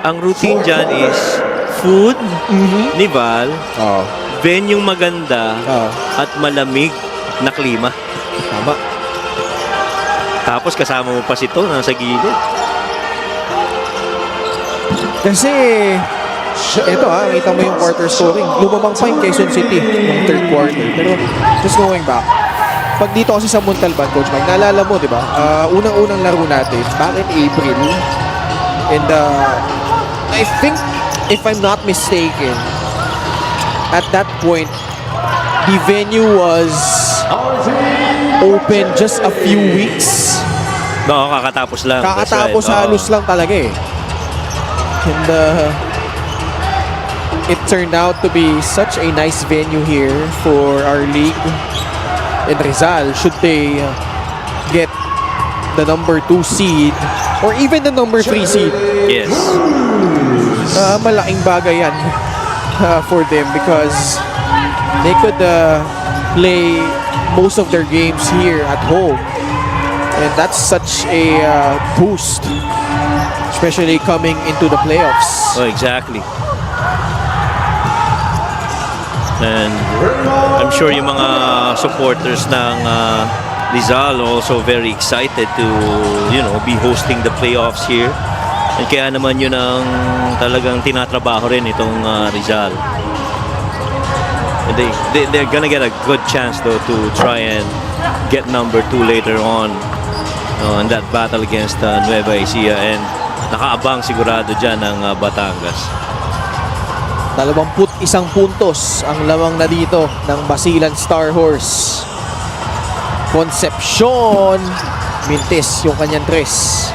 ang routine dyan is food ni Val, Oo. venue maganda, Oo. at malamig na klima. Tama. Tapos kasama mo pa si To nasa gilid. Kasi, ito kita mo yung quarter scoring. Lumabang pa yung Quezon City yung third quarter. Pero, just going back, pag dito kasi sa Montalban, Coach Mike, naalala mo, di ba? Unang-unang laro natin, back in April. And I think, if I'm not mistaken, at that point, the venue was open just a few weeks. No, kakatapos lang. That's Kakatapos right. halos lang talaga eh. And it turned out to be such a nice venue here for our league in Rizal. Should they get the number 2 seed or even the number 3 seed, Yes. malaking bagay yan for them because they could play most of their games here at home. And that's such a boost, especially coming into the playoffs. Oh, exactly. And I'm sure yung mga supporters ng Rizal also very excited to, be hosting the playoffs here. And kaya naman yun ang talagang tinatrabaho rin itong Rizal. And they're gonna get a good chance though to try and get number 2 later on in that battle against Nueva Ecija, and nakaabang sigurado dyan ng Batangas. 21 puntos ang lamang na dito ng Basilan Star Horse. Concepcion Mintis yung kanyang tres.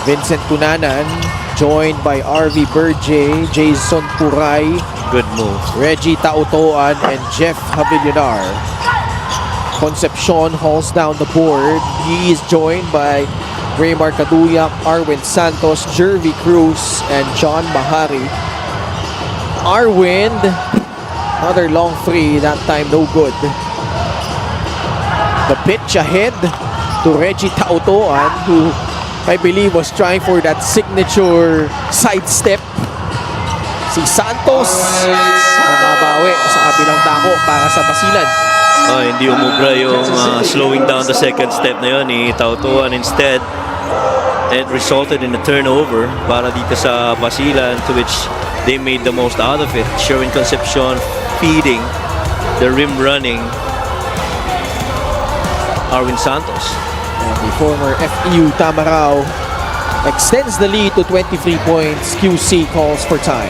Vincent Cunanan joined by RV Berge, Jason Puray, Good move. Reggie Tautoan, and Jeff Havillonar. Concepcion hauls down the board. He is joined by Raymar Caduyak, Arwin Santos, Jervy Cruz, and John Bahari. Arwind, another long three, that time no good. The pitch ahead to Reggie Tautoan, who I believe was trying for that signature sidestep. Si Santos, mababawi sa kabilang dako para sa Basilan. Oh, hindi umubra yung slowing down the second step na yun ni Tautuan. Instead, it resulted in a turnover para dito sa Basilan, to which they made the most out of it. Sherwin Concepcion feeding the rim running Arwin Santos. And the former FEU Tamarao extends the lead to 23 points. QC calls for time.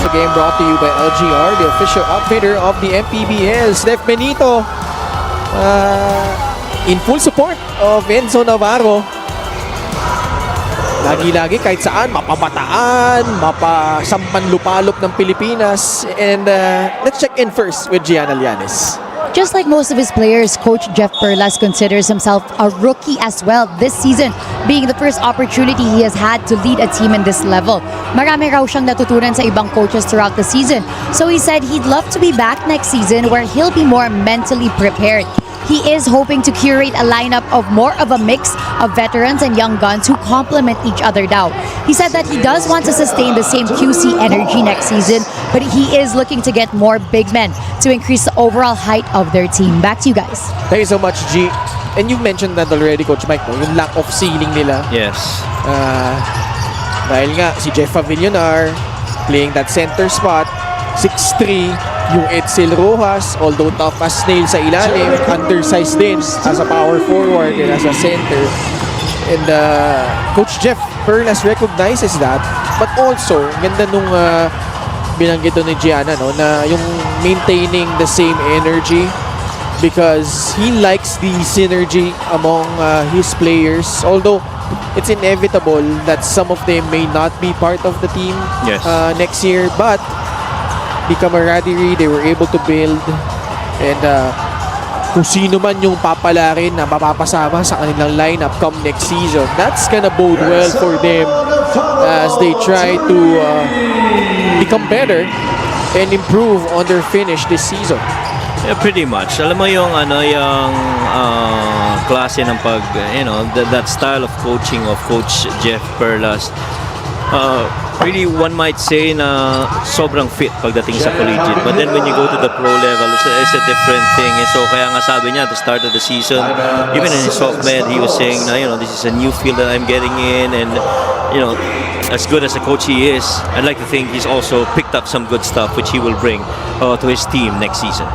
The game brought to you by LGR, the official outfitter of the MPBL. Steph Benito in full support of Enzo Navarro. Lagi-lagi kahit saan, mapabataan, mapasampanlupalop ng Pilipinas. And let's check in first with Gianna Llanes. Just like most of his players, Coach Jeff Perlas considers himself a rookie as well this season, being the first opportunity he has had to lead a team in this level. Marami raw siyang natutunan sa ibang coaches throughout the season. So he said he'd love to be back next season where he'll be more mentally prepared. He is hoping to curate a lineup of more of a mix of veterans and young guns who complement each other now. He said that he does want to sustain the same QC energy next season, but he is looking to get more big men to increase the overall height of their team. Back to you guys. Thank you so much, G. And you mentioned that already, Coach Mike, no? Yung lack of ceiling nila. Yes. Dahil nga, si Jeff Avillonar playing that center spot, 6'3", yung Edsel Rojas, although tough as nail sa ilalim, undersized din as a power forward and as a center. And Coach Jeff Perlas recognizes that, but also, ganda nung binanggit doon ni Gianna, no, na yung maintaining the same energy because he likes the synergy among his players. Although, it's inevitable that some of them may not be part of the team Yes. next year, but the camaraderie they were able to build, and kung sino man yung papalarin na mapapasama sa kanilang lineup come next season, that's gonna bode well for them as they try to become better and improve on their finish this season. Yeah, pretty much. Alam mo yung klase ng pag, that style of coaching of Coach Jeff Perlas. Really, one might say na sobrang fit pagdating sa collegiate. But then when you go to the pro level, it's a different thing. And so kaya nga sabi niya at the start of the season, even in his soft med, he was saying na, this is a new field that I'm getting in. And, as good as a coach he is, I'd like to think he's also picked up some good stuff which he will bring to his team next season.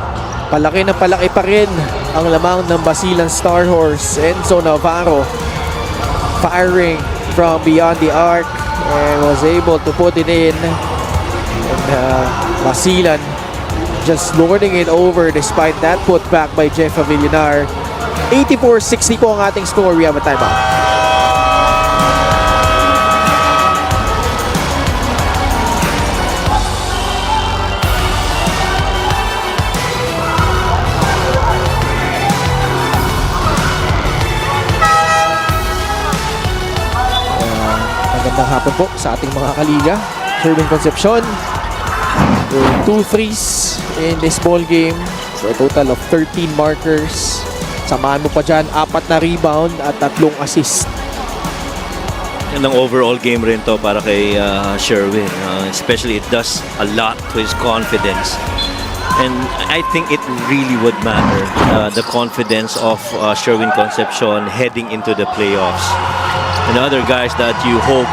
Palaki na palaki pa rin ang lamang ng Basilan Star Horse, Enzo Navarro, firing from beyond the arc and was able to put it in. And Basilan just lording it over despite that putback by Jeff Avillar. 84-60 po ang ating score. We have a timeout. Magandang hapon po sa ating mga kaliga. Sherwin Concepcion with 2 threes in this ball game for a total of 13 markers. Samahan mo pa dyan, 4 na rebound at 3 assist. Yan ang overall game rin to para kay Sherwin. Especially it does a lot to his confidence. And I think it really would matter, the confidence of Sherwin Concepcion heading into the playoffs. And other guys that you hope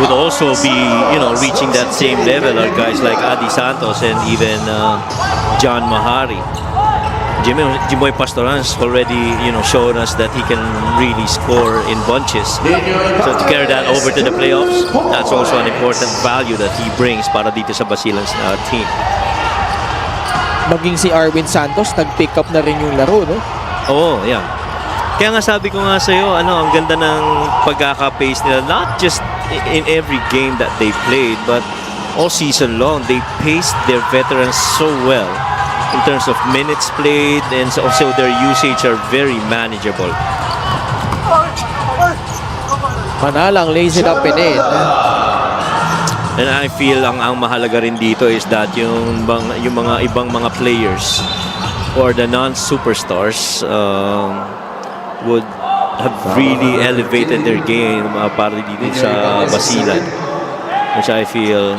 would also be, reaching that same level are guys like Adi Santos and even John Mahari. Jimoy Pastoran's already, shown us that he can really score in bunches. So to carry that over to the playoffs, that's also an important value that he brings para dito sa Basilan's team. Maging si Arwin Santos, nag-pick up na rin yung laro, no? Oo, yeah. Kaya nga sabi ko nga sa'yo, ang ganda ng pagkaka-pace nila. Not just in every game that they played, but all season long. They paced their veterans so well in terms of minutes played, and also their usage are very manageable. Manalang lays it up and in. And I feel ang mahalaga rin dito is that yung mga ibang mga players or the non-superstars would have really elevated their game para dito sa Basilan, which I feel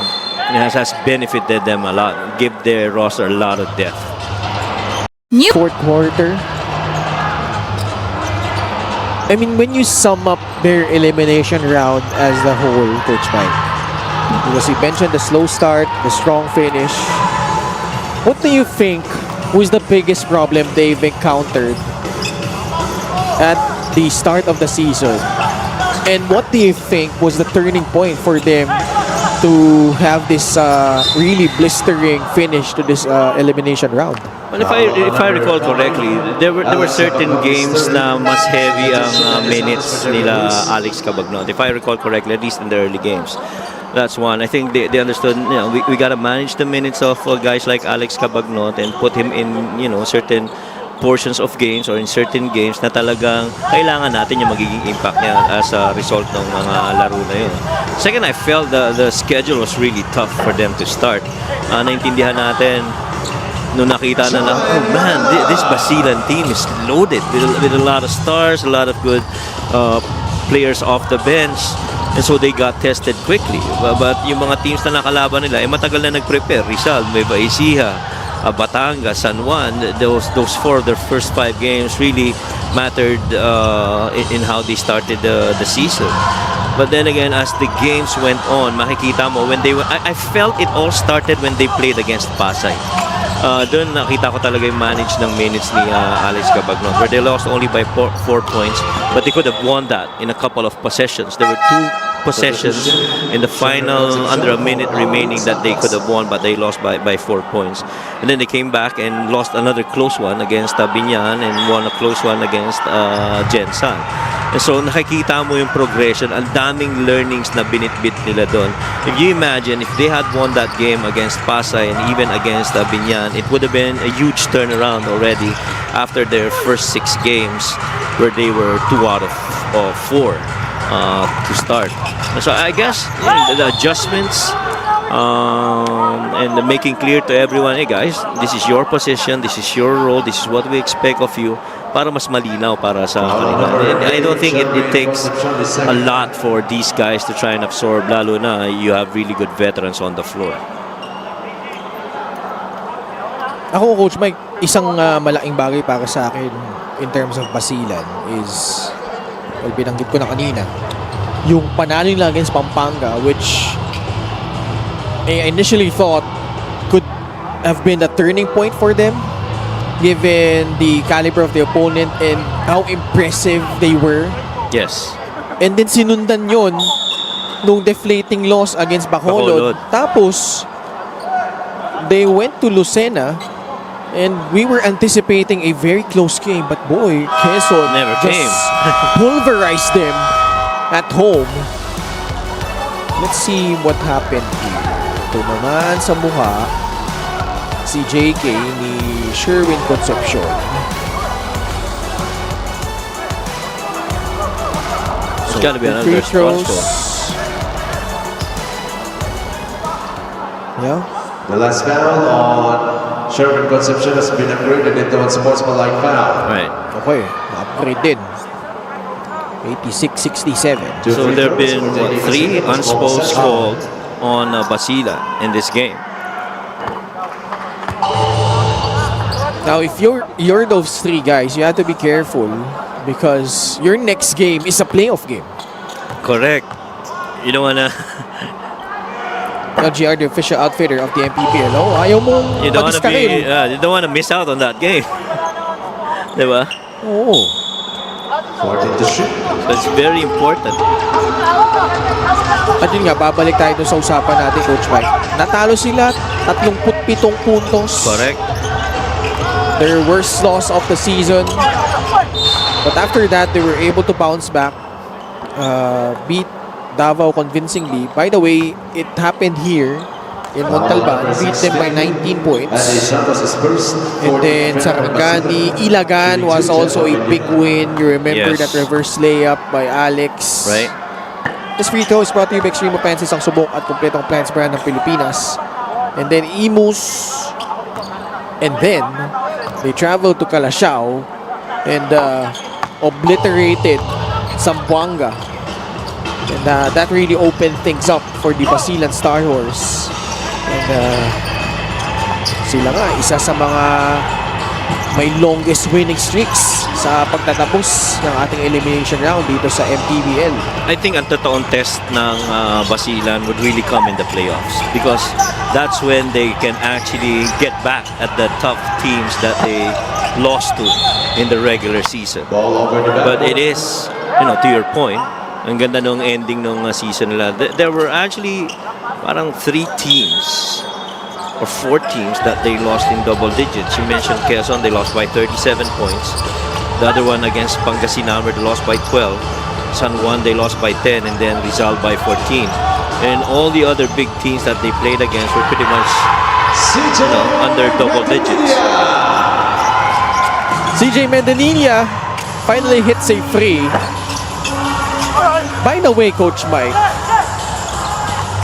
has benefited them a lot, give their roster a lot of depth. Fourth quarter. I mean, when you sum up their elimination round as the whole, Coach Mike, because you mentioned the slow start, the strong finish, what do you think was the biggest problem they've encountered at the start of the season? And what do you think was the turning point for them to have this really blistering finish to this elimination round? Well, if I recall correctly, there were certain games na mas heavy ang minutes nila Alex Cabagnot. If I recall correctly, at least in the early games. That's one. I think they understood, we got to manage the minutes of guys like Alex Cabagnot and put him in, certain portions of games or in certain games na talagang kailangan natin yung magiging impact niya as a result ng mga laro na yun. Second, I felt the schedule was really tough for them to start. Naintindihan natin nung nakita na lang, oh man, this Basilan team is loaded with a lot of stars, a lot of good players off the bench. And so they got tested quickly. But yung mga teams na nakalaban nila, matagal na nag-prepare. Rizal, Nueva Ecija, Batangas, San Juan, those 4 of their first 5 games really mattered in how they started the season. But then again, as the games went on, makikita mo, I felt it all started when they played against Pasay. Doon nakita ko talaga yung manage ng minutes ni Alex Cabagnot, where they lost only by 4 points, but they could have won that in a couple of possessions. There were 2 possessions in the final under a minute remaining that they could have won, but they lost by 4 points. And then they came back and lost another close one against Binyan and won a close one against Gensan. And so nakikita mo yung progression, ang daming learnings na binitbit nila doon. If you imagine, if they had won that game against Pasay and even against Binyan, it would have been a huge turnaround already after their first 6 games where they were 2 out of 4 to start. So I guess the adjustments and making clear to everyone, hey guys, this is your position, this is your role, this is what we expect of you, para mas malinaw para sa kanila. And I don't think it takes a lot for these guys to try and absorb, lalo na you have really good veterans on the floor. Ako, Coach Mike, isang malaking bagay para sa akin in terms of Basilan is, well, binanggit ko na kanina, yung panalo nila against Pampanga, which I initially thought could have been a turning point for them given the caliber of the opponent and how impressive they were. Yes. And then sinundan yon nung deflating loss against Bacolod. Tapos, they went to Lucena and we were anticipating a very close game. But boy, Quezon Never just came. pulverized them at home. Let's see what happened here. Ito naman sa mukha si JK ni Sherwin Concepcion. It's gotta be the another free throws. spot. Yeah. The last foul on Sherwin Concepcion has been upgraded into a sportsmanlike foul. Right. Okay, na-upgrade din. 86-67. So there have been 3 unsupposed calls on Basila in this game. Now, if you're those 3 guys, you have to be careful because your next game is a playoff game. Correct. You don't wanna LGR, the official outfitter of the MPPL. Oh, ayaw mong you don't wanna pag-iskaril. you don't wanna miss out on that game. Diba? Oo. 14 to shoot. So it's very important. At yun nga, babalik tayo dun sa usapan natin, Coach Mike. Natalo sila, 37 puntos. Correct. Their worst loss of the season. But after that, they were able to bounce back, beat Davao convincingly. By the way, it happened here in Montalban, beat them by 19 points. And Santos' first And then Sarangani, Ilagan was also a big win. You remember Yes. that reverse layup by Alex. Right. This free throw is brought to you by Extreme Offenses, ang subok at kumpletong plants brand ng Pilipinas. And then Imus. And then they traveled to Calasiao and obliterated Zamboanga. And that really opened things up for the Basilan Star Horse. And sila nga, isa sa mga may longest winning streaks sa pagtatapos ng ating elimination round dito sa MPBL. I think ang totoong test ng Basilan would really come in the playoffs because that's when they can actually get back at the tough teams that they lost to in the regular season. ball over the But backboard. it is, to your point, ang ganda nung ending nung season nila. There were actually parang 3 teams or 4 teams that they lost in double digits. You mentioned Quezon, they lost by 37 points. The other one against Pangasinan, where they lost by 12. San Juan, they lost by 10, and then Rizal by 14. And all the other big teams that they played against were pretty much under double digits. CJ Mendanilla finally hits a free. By the way, Coach Mike,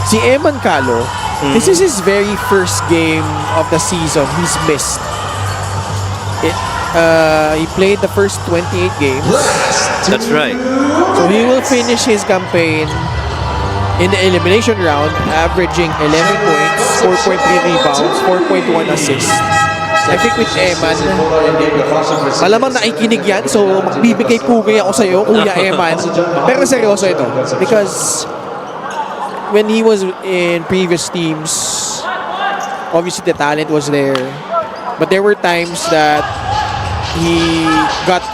si Eman Calo, this is his very first game of the season he's missed. He played the first 28 games. That's right. So he will finish his campaign in the elimination round, averaging 11 points, 4.3 rebounds, 4.1 assists. I think with Eman, malamang nakikinig yan, so magbibigay pugay ako sa'yo, Kuya Eman. Pero seryoso ito, because when he was in previous teams, obviously the talent was there, but there were times that he got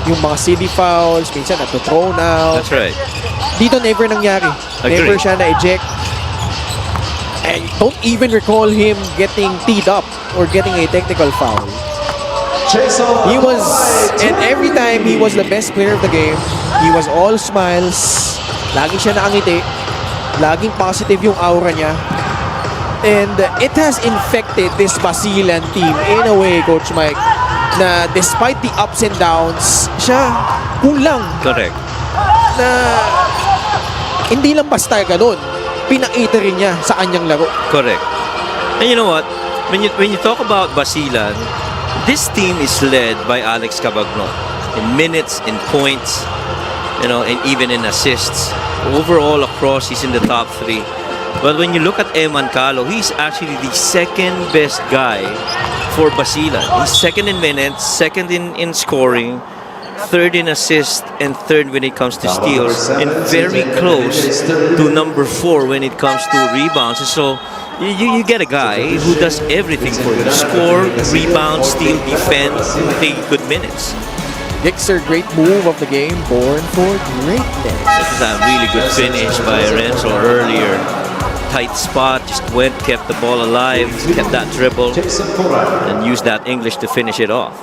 yung mga silly fouls, minsan nato-thrown out. That's right. Dito never nangyari. Agree. Never siya na-eject. I don't even recall him getting teed up or getting a technical foul. He was, and every time he was the best player of the game. He was all smiles. Lagi siya nakangiti. Laging positive yung aura niya. And it has infected this Basilan team in a way, Coach Mike, na despite the ups and downs, siya kulang Correct. na hindi lang basta ganun. pinakita rin niya sa kanyang laro. Correct. And you know what? When you talk about Basilan, this team is led by Alex Cabagnot in minutes, in points, and even in assists. Overall, across, he's in the top 3. But when you look at Eman Calo, he's actually the second best guy for Basilan. He's second in minutes, second in scoring, third in assists, and third when it comes to steals, and very close to number 4 when it comes to rebounds. And so you get a guy who does everything for you: score, rebound, steal, defend, take good minutes. Gixer, great move of the game, born for greatness. This is a really good finish by Renzo earlier. Tight spot, just went, kept the ball alive, kept that dribble, and used that English to finish it off.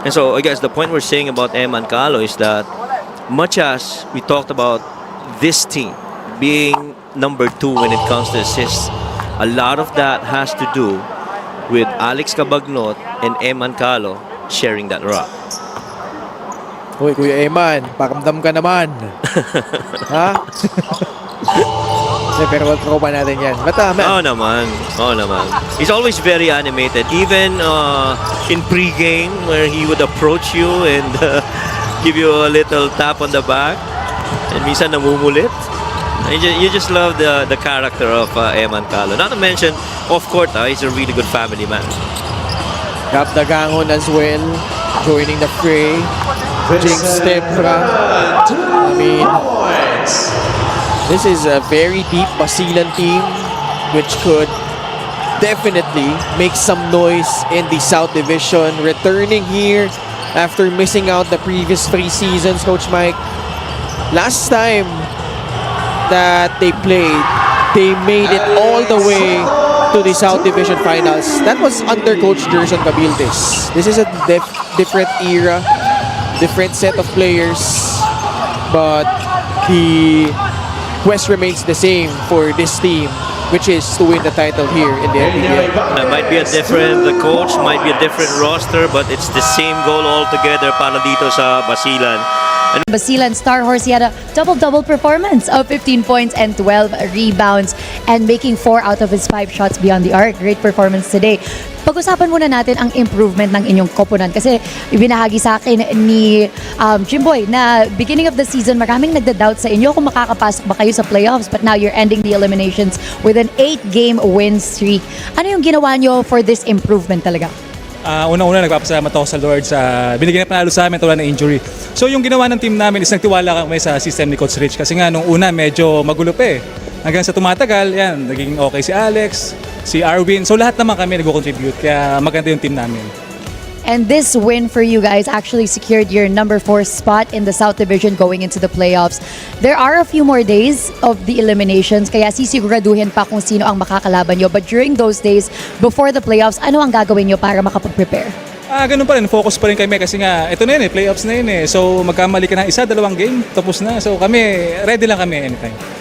And so I guess the point we're saying about Eman Calo is that much as we talked about this team being number 2 when it comes to assists, a lot of that has to do with Alex Cabagnot and Eman Calo sharing that rock. Uy, Kuya Eman, pakamdam ka naman. Ha? Pero wag pa natin yan. Oo naman. He's always very animated. Even in pre-game where he would approach you and give you a little tap on the back. And minsan namumulit. You just love the character of Eman Calo. Not to mention, off court, he's a really good family man. Gab Dagangon as well, joining the fray. Jinx Tempra. I mean, this is a very deep Basilan team which could definitely make some noise in the South Division. Returning here after missing out the previous 3 seasons, Coach Mike. Last time that they played, they made it all the way to the South Division Finals. That was under Coach Gerson Cabildes. This is a different era, different set of players, but the quest remains the same for this team, which is to win the title here in the NPBL. The coach might be a different roster, but it's the same goal altogether para dito sa Basilan. Basilan Star Horse, he had a double-double performance of 15 points and 12 rebounds and making 4 out of his 5 shots beyond the arc. Great performance today. Pag-usapan muna natin ang improvement ng inyong koponan kasi ibinahagi sa akin ni Jimboy na beginning of the season maraming nagda-doubt sa inyo kung makakapasok ba kayo sa playoffs, but now you're ending the eliminations with an 8-game win streak. Ano yung ginawa nyo for this improvement talaga? Una-una, nagpapasalamat ako sa Lord sa binigyan na panalo sa amin tulad ng injury. So yung ginawa ng team namin is nagtiwala kami sa system ni Coach Rich kasi nga nung una medyo magulo pa eh. Hanggang sa tumatagal, yan, naging okay si Alex, si Arwin. So lahat naman kami nag-contribute kaya maganda yung team namin. And this win for you guys actually secured your number 4 spot in the South Division going into the playoffs. There are a few more days of the eliminations, kaya sisiguraduhin pa kung sino ang makakalaban nyo. But during those days, before the playoffs, ano ang gagawin nyo para makapag-prepare? Ganun pa rin, focus pa rin kami kasi nga, ito na yun eh, playoffs na yun eh. So magkamali ka na 1-2 game, tapos na. So kami, ready lang kami anytime.